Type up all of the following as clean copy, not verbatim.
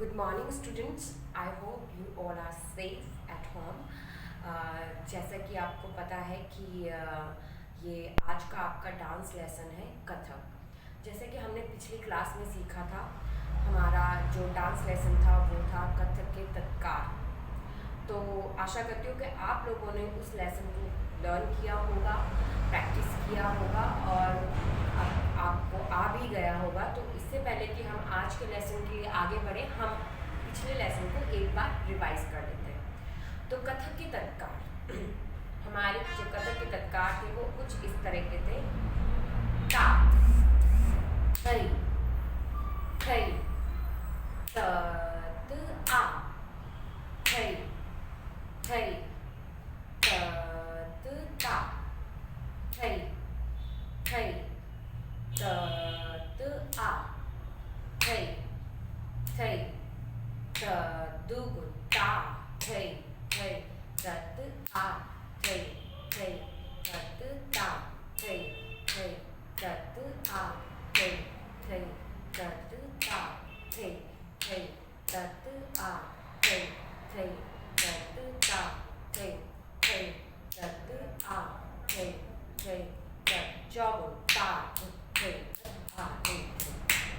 Good morning students. I hope you all are safe at home. जैसा कि आपको पता है कि ये आज का आपका डांस लेसन है कथक। जैसे कि हमने पिछली क्लास में सीखा था, हमारा जो डांस लेसन था वो था कथक के तत्कार। तो आशा करती हूँ कि आप लोगों ने उस लेसन को लर्न किया होगा, प्रैक्टिस किया होगा और आपको आ भी गया होगा। तो इससे पहले कि हम आज के लेसन के लिए आगे बढ़े, हम पिछले लेसन को एक बार रिवाइज कर लेते हैं। तो कथक के तत्कार हमारे जो कथक के तत्कार थे वो कुछ इस तरह के थे। ता, थई, थई, त, आ, थई, थई, त, ता, थई, थई, त, आ, थई, थई, त, दुगु, ता, थई, थई, तत, आ, थई, थई, तत, ता, थई, थई, तत, आ, थई, थई, तत, ता, थई, थई, तत, आ, थई, थई, तत, ता, थई, थई, तत, आ, थई, थई, तत, जॉब ता, थई, आ, थई,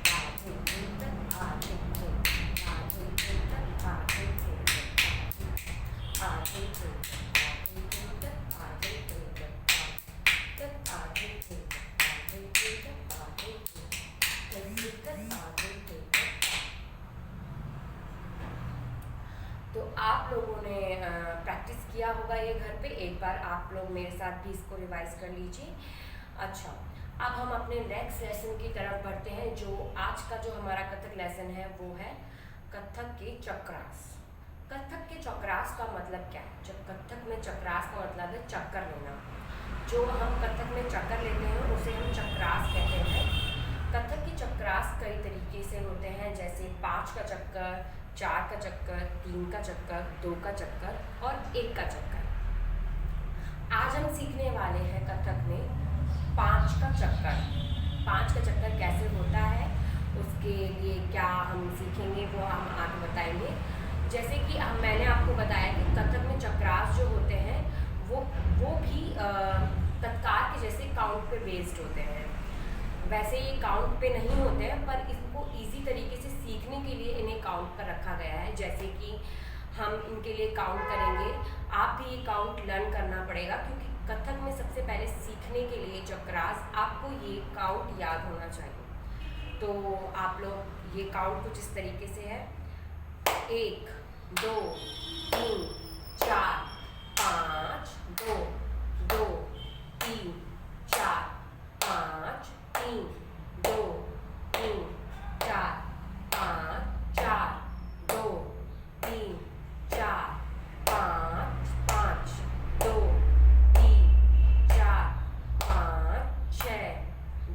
ता, थई, तत, आ, थई, थई, ता, थई, तत, आ, थई, थई, आ, थई, थई, तत, आ, थई, थई, तत, आ, थई, थई, आ, थई, थई, तत, आ, थई, थई, तत, आ, थई, थई, तत, आ। तो आप लोगों ने प्रैक्टिस किया होगा ये घर पे। एक बार आप लोग मेरे साथ भी इसको रिवाइज कर लीजिए। अच्छा, अब हम अपने नेक्स्ट लेसन की तरफ बढ़ते हैं। जो आज का जो हमारा कथक लेसन है वो है कथक के चक्रास। कथक के चक्रास का मतलब क्या है? जब कथक में चक्रास का मतलब है चक्कर लेना। जो हम कथक में चक्कर लेते हैं उसे हम चक्रास कहते हैं। कथक के चक्रास कई तरीके से होते हैं, जैसे 5 का चक्कर, 4 का चक्कर, 3 का चक्कर, 2 का चक्कर और 1 का चक्कर। आज हम सीखने वाले हैं कथक में 5 का चक्कर। 5 का चक्कर कैसे होता है, उसके लिए क्या हम सीखेंगे वो हम आगे बताएंगे। जैसे कि मैंने आपको बताया कि कथक में चक्रास जो होते हैं वो भी तत्कार के जैसे काउंट पे बेस्ड होते हैं। वैसे ये काउंट पे नहीं होते हैं, पर इसको इजी तरीके से सीखने के लिए इन्हें काउंट पर रखा गया है। जैसे कि हम इनके लिए काउंट करेंगे, आप भी ये काउंट लर्न करना पड़ेगा, क्योंकि कथक में सबसे पहले सीखने के लिए चक्रास आपको ये काउंट याद होना चाहिए। तो आप लोग ये काउंट कुछ इस तरीके से है: 1, 2, 3, 4, 5, 2, 2, 3, 4, 5, 3, 2, 3, 4, 5, 4, 2, 3, 4, 5, 5, 2, 3, 4, 5, 6,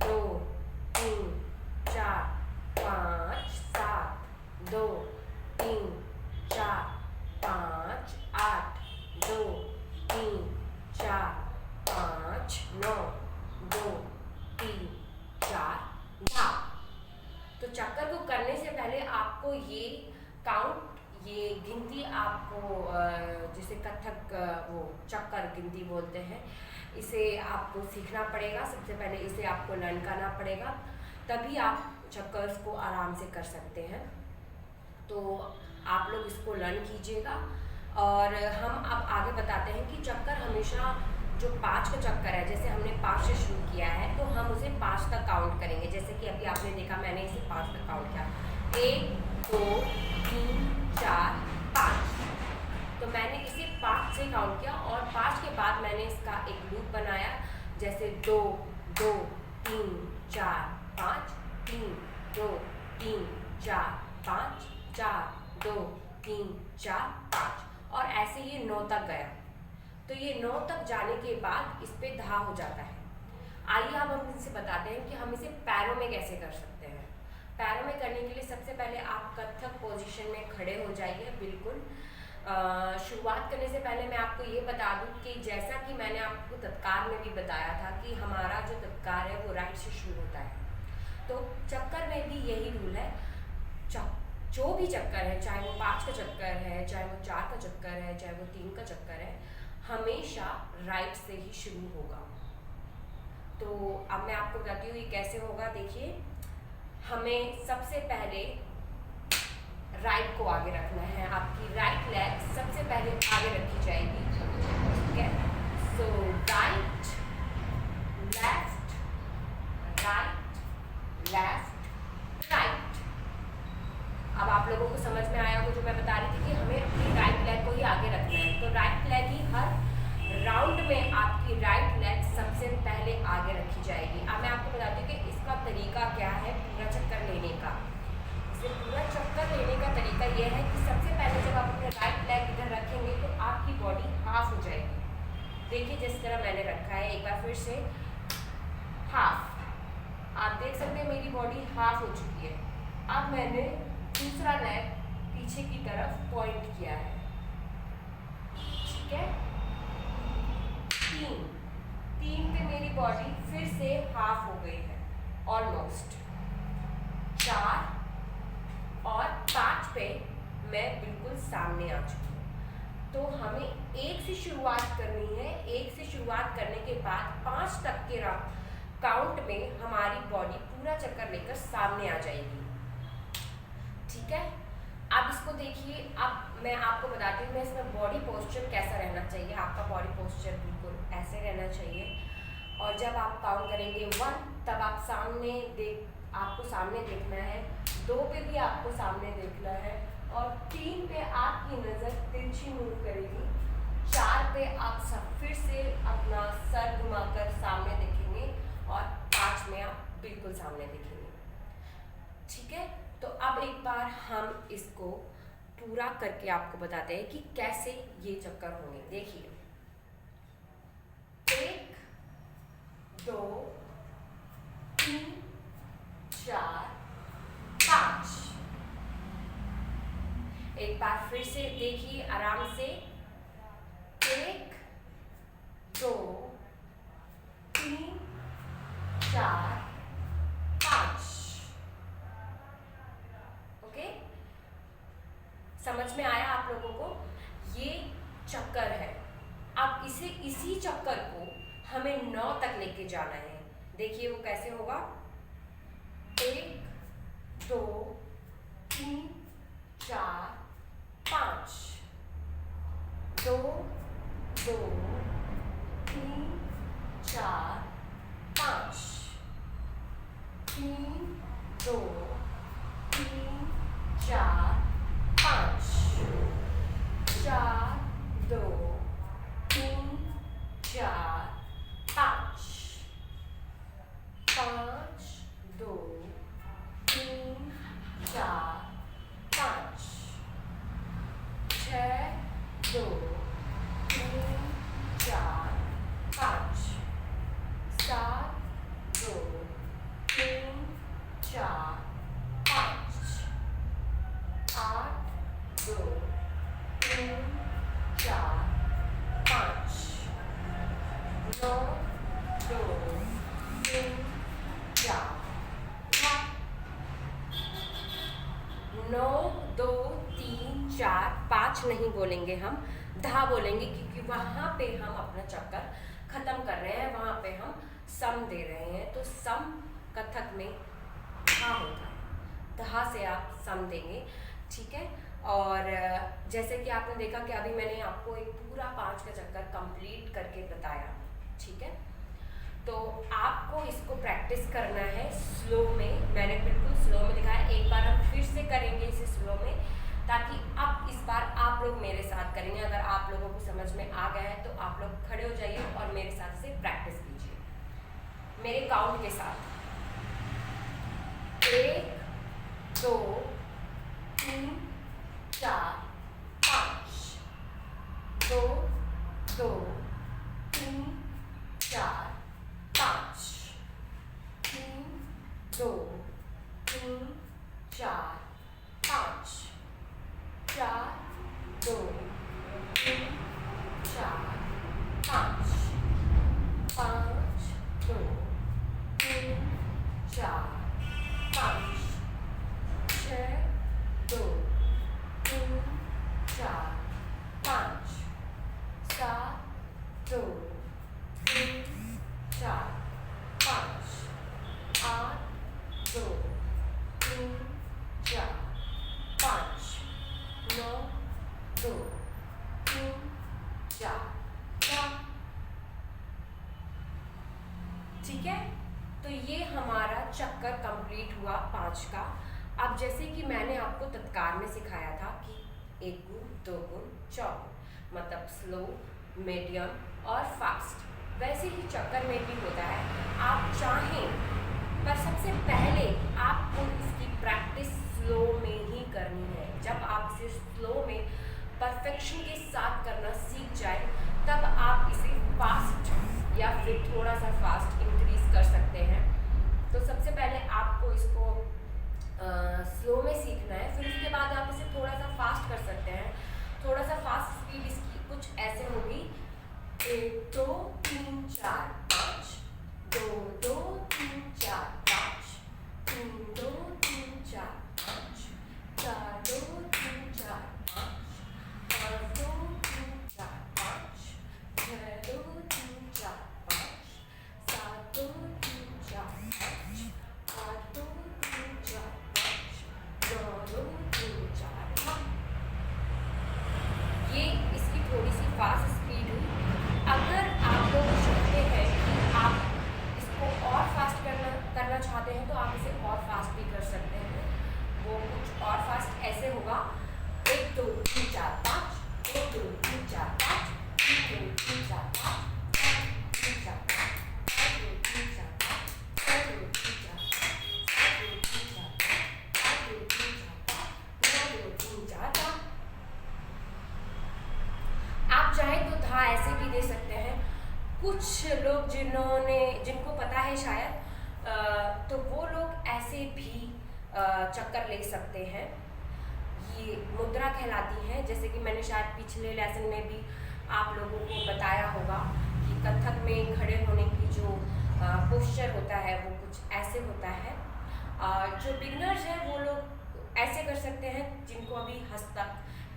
2, 3, 4, 5, 7, 2, 3, 4, 5, 8, 2, 3, 4, 5, 9, 2, 3, 4, धा। तो चक्कर को करने से पहले आपको ये काउंट, ये गिनती आपको जिसे कथक वो चक्कर गिनती बोलते हैं, इसे आपको सीखना पड़ेगा। सबसे पहले इसे आपको लर्न करना पड़ेगा, तभी आप चक्कर्स को आराम से कर सकते हैं। तो आप लोग इसको लर्न कीजिएगा। और हम अब आगे बताते हैं कि चक्कर हमेशा जो 5 का चक्कर है, जैसे हमने 5 से शुरू किया है तो हम उसे 5 तक काउंट करेंगे। जैसे कि अभी आपने देखा, मैंने इसे 5 तक काउंट किया, 1, 2, 3, 4, 5। तो मैंने इसे 5 से काउंट किया और 5 के बाद मैंने इसका एक लूप बनाया, जैसे 2, 2, 3, 4, 5, 3, 2, 3, 4, 5, 4, 2, 3, 4, 5, और ऐसे ये 9 तक गया। तो ये 9 तक जाने के बाद इस पे धा हो जाता है। आइए अब हम इनसे बताते हैं कि हम इसे पैरों में कैसे कर सकते हैं। पैरों में करने के लिए सबसे पहले आप कथक पोजीशन में खड़े हो जाइए। बिल्कुल शुरुआत करने से पहले मैं आपको ये बता दूं कि जैसा कि मैंने आपको तत्कार में भी बताया था कि हमारा जो तत्कार है वो राइट से शुरू होता है। तो चक्कर में भी यही रूल है, जो भी चक्कर है, चाहे वो 5 का चक्कर है, चाहे वो 4 का चक्कर है, चाहे वो 3 का चक्कर है, हमेशा राइट से ही शुरू होगा। तो अब मैं आपको बताती हूँ ये कैसे होगा। देखिए, हमें सबसे पहले राइट को आगे रखना है। आपकी राइट लेग सबसे पहले आगे रखी जाएगी, ठीक है। So right left, right left right. अब आप लोगों को समझ में आया होगा जो मैं बता रही थी कि हमें अपनी राइट लेग को ही आगे रखना है। तो राइट लेग ही हर राउंड में आपकी राइट लेग सबसे पहले आगे रखी जाएगी। अब मैं आपको बताती हूँ कि इसका तरीका क्या है पूरा चक्कर लेने का। इसे पूरा चक्कर लेने का तरीका यह है कि सबसे पहले जब आप अपने राइट लेग इधर रखेंगे तो आपकी बॉडी हाफ हो जाएगी। देखिए जिस तरह मैंने रखा है, एक बार फिर से हाफ। आप देख सकते हैं मेरी बॉडी हाफ हो चुकी है। अब मैंने दूसरा लेग पीछे की तरफ पॉइंट किया है, ठीक है। तीन पे मेरी बॉडी फिर से हाफ हो गई है ऑलमोस्ट। 4 और 5 पे मैं बिल्कुल सामने आ चुकी हूँ। तो हमें 1 से शुरुआत करनी है। 1 से शुरुआत करने के बाद 5 तक के काउंट में हमारी बॉडी पूरा चक्कर लेकर सामने आ जाएगी, ठीक है। अब इसको देखिए, अब मैं आपको बताती हूँ मैं इसमें बॉडी पोस्चर कैसा रहना चाहिए। आपका बॉडी पोस्चर बिल्कुल ऐसे रहना चाहिए। और जब आप काउंट करेंगे 1 तब आप आपको सामने देखना है। 2 पे भी आपको सामने देखना है। और 3 पे आपकी नज़र तिरछी मूव करेगी। 4 पे आप फिर से अपना सर घुमाकर सामने देखेंगे। और 5 में आप बिल्कुल सामने देखेंगे, ठीक है। तो अब एक बार हम इसको पूरा करके आपको बताते हैं कि कैसे ये चक्कर होंगे। देखिए, 1 2 3 4 5। एक बार फिर से देखिए आराम से। 1 2 3 4 5। ओके, समझ में आया आप लोगों को? ये चक्कर है। अब इसी चक्कर को हमें 9 तक लेके जाना है। देखिए वो कैसे होगा। 1 2 3 4 5। 2 2 3 4 5। 3 2 3 4 5। 4 2 3 4 5। 5 2 3 4 5। 6 2 3 4 5। 7 2 3 4 5। 8 2 3 4 5। 9 2 3 4 9 2 3 4 5 नहीं बोलेंगे हम, धा बोलेंगे, क्योंकि वहाँ पे हम अपना चक्कर खत्म कर रहे हैं, वहाँ पे हम सम दे रहे हैं। तो सम कथक में धा होता है, धा से आप सम देंगे, ठीक है। और जैसे कि आपने देखा कि अभी मैंने आपको एक पूरा 5 का चक्कर कंप्लीट करके बताया, ठीक है। तो आपको इसको प्रैक्टिस करना है स्लो में। मैंने बिल्कुल स्लो में दिखाया। एक बार हम फिर से करेंगे इसे स्लो में, ताकि अब इस बार आप लोग मेरे साथ करेंगे। अगर आप लोगों को समझ में आ गया है तो आप लोग खड़े हो जाइए और मेरे साथ से प्रैक्टिस कीजिए मेरे काउंट के साथ। 1 2 3 4 5। 2 2 3 4 5। 3 2 3 4 5। 4 2 3 4 5। 5 2 3 4 5। 6 2 चक्कर कंप्लीट हुआ 5 का। अब जैसे कि मैंने आपको तत्कार में सिखाया था कि 1 गुण 2 गुण 4 गुण, मतलब स्लो, मीडियम और फास्ट, वैसे ही चक्कर में भी होता है। आप चाहें पर सबसे पहले आपको इसकी प्रैक्टिस स्लो में ही करनी है। जब आप इसे स्लो में परफेक्शन के साथ करना सीख जाए तब आप इसे फास्ट या फिर थोड़ा सा फास्ट इंक्रीज कर सकते हैं। तो सबसे पहले आपको इसको स्लो में सीखना है, फिर उसके बाद आप इसे थोड़ा सा फास्ट कर सकते हैं। थोड़ा सा फास्ट स्पीड इसकी कुछ ऐसे होगी, 1 2 3 4 5, 2 2 3 4 5, 3 2 3 4 5, 4 2 3 4 5, 5 2 3 4 5, 6 2 3 4 5, 7 2 3 4 5, 8 2 3 4 5, 9 2 3 4 5। ये इसकी थोड़ी सी फास्ट स्पीड हुई। अगर आप लोग चाहते हैं कि आप इसको और फास्ट करना चाहते हैं तो आप इसे और फास्ट भी कर सकते हैं। वो कुछ और फास्ट ऐसे होगा, 1 2 3 4 5, 1 2 3 4 5, 3 2 3 4 5, 3 4 5, 2 3 4 5, 2 3 4 5, 2 3 4 5, 2 3 4 5, 2 3 4 5। आप चाहें तो था ऐसे भी दे सकते हैं। कुछ लोग जिनको पता है शायद, तो वो लोग ऐसे भी चक्कर ले सकते हैं। ये मुद्रा कहलाती है। जैसे कि मैंने शायद पिछले लेसन में भी आप लोगों को बताया होगा कि कथक में खड़े होने की जो पोस्चर होता है वो कुछ ऐसे होता है। जो बिगनर्स हैं वो लोग ऐसे कर सकते हैं, जिनको अभी हस्तक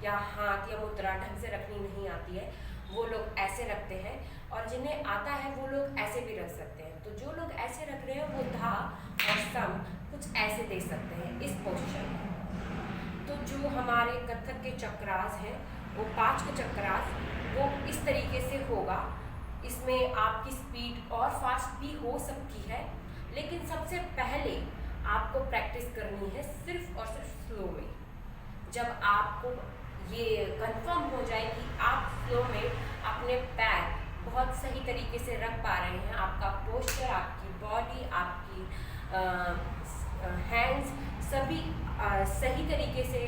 या हाथ या मुद्रा ढंग से रखनी नहीं आती है वो लोग ऐसे रखते हैं, और जिन्हें आता है वो लोग ऐसे भी रख सकते हैं। तो जो लोग ऐसे रख रहे हैं वो धा और सम कुछ ऐसे दे सकते हैं इस पोस्चर में। तो जो हमारे कथक के चक्रास हैं वो 5 के चक्रास वो इस तरीके से होगा। इसमें आपकी स्पीड और फास्ट भी हो सकती है, लेकिन सबसे पहले आपको प्रैक्टिस करनी है सिर्फ और सिर्फ स्लो में। जब आपको ये कंफर्म हो जाए कि आप स्लो में अपने पैर बहुत सही तरीके से रख पा रहे हैं, आपका पोस्चर, आपकी बॉडी, आपकी हैंड्स सभी सही तरीके से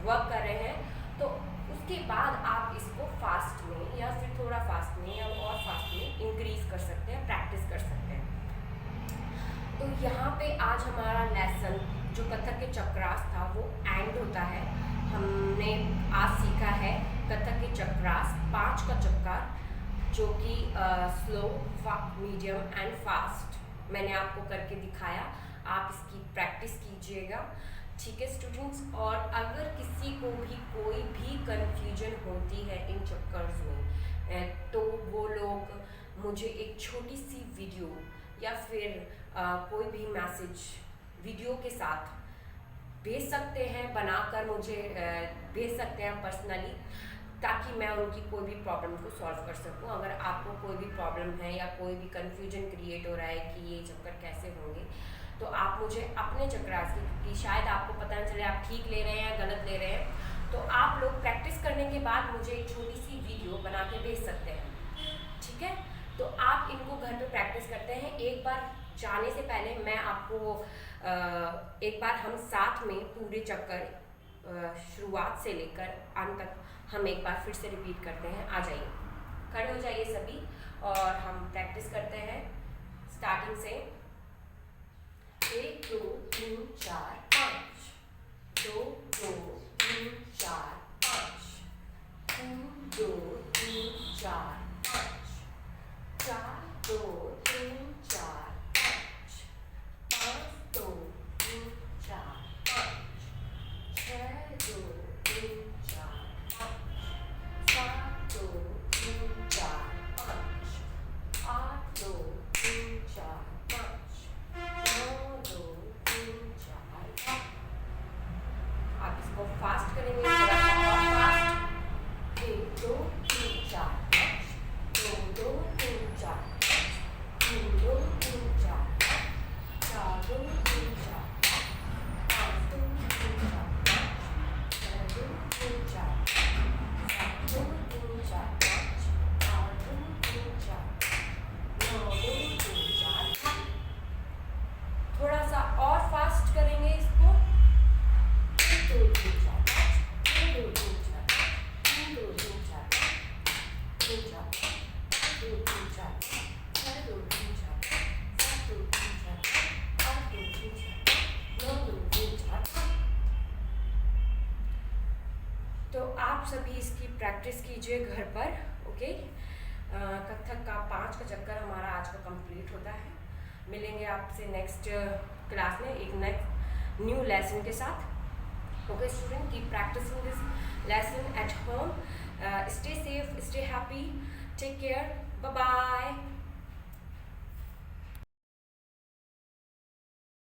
वर्क कर रहे हैं, तो उसके बाद आप इसको फास्ट में या फिर थोड़ा फास्ट में या और फास्ट में इंक्रीज कर सकते हैं, प्रैक्टिस कर सकते हैं। तो यहाँ पे आज हमारा लेसन जो कथक के चक्रास था वो एंड होता है। हमने आज सीखा है कथक के चक्रास 5 का चक्कर, जो कि स्लो, मीडियम एंड फास्ट मैंने आपको करके दिखाया। आप इसकी प्रैक्टिस कीजिएगा, ठीक है स्टूडेंट्स। और अगर किसी को भी कोई भी कंफ्यूजन होती है इन चक्कर्स में, तो वो लोग मुझे एक छोटी सी वीडियो या फिर कोई भी मैसेज वीडियो के साथ भेज सकते हैं, बनाकर मुझे भेज सकते हैं पर्सनली, ताकि मैं उनकी कोई भी प्रॉब्लम को सॉल्व कर सकूं। अगर आपको कोई भी प्रॉब्लम है या कोई भी कन्फ्यूजन क्रिएट हो रहा है कि ये चक्कर कैसे होंगे, तो आप मुझे अपने चक्रास की, क्योंकि शायद आपको पता नहीं चले आप ठीक ले रहे हैं या गलत ले रहे हैं, तो आप लोग प्रैक्टिस करने के बाद मुझे एक छोटी सी वीडियो बना के भेज सकते हैं, ठीक है। तो आप इनको घर पे प्रैक्टिस करते हैं। एक बार जाने से पहले मैं आपको एक बार हम साथ में पूरे चक्कर शुरुआत से लेकर अंत तक हम एक बार फिर से रिपीट करते हैं। आ जाइए, खड़े हो जाइए सभी और हम प्रैक्टिस करते हैं स्टार्टिंग से। 1 2 3 4 5, 2 2 3 4 5, 3 2 3 4 5, 4 2 3 4 5, 5 2 3 4 5, 6 2 3 4 5, 7 2 3 4 5, 8 2 3 4 5, 9 2 3 4 5, आप सभी इसकी प्रैक्टिस कीजिए घर पर। ओके, कथक का 5 का चक्कर हमारा आज का कंप्लीट होता है। मिलेंगे आपसे नेक्स्ट क्लास में एक नेक्स्ट न्यू लेसन के साथ। Okay student, keep practicing this lesson at home. Stay safe, stay happy, take care, bye bye.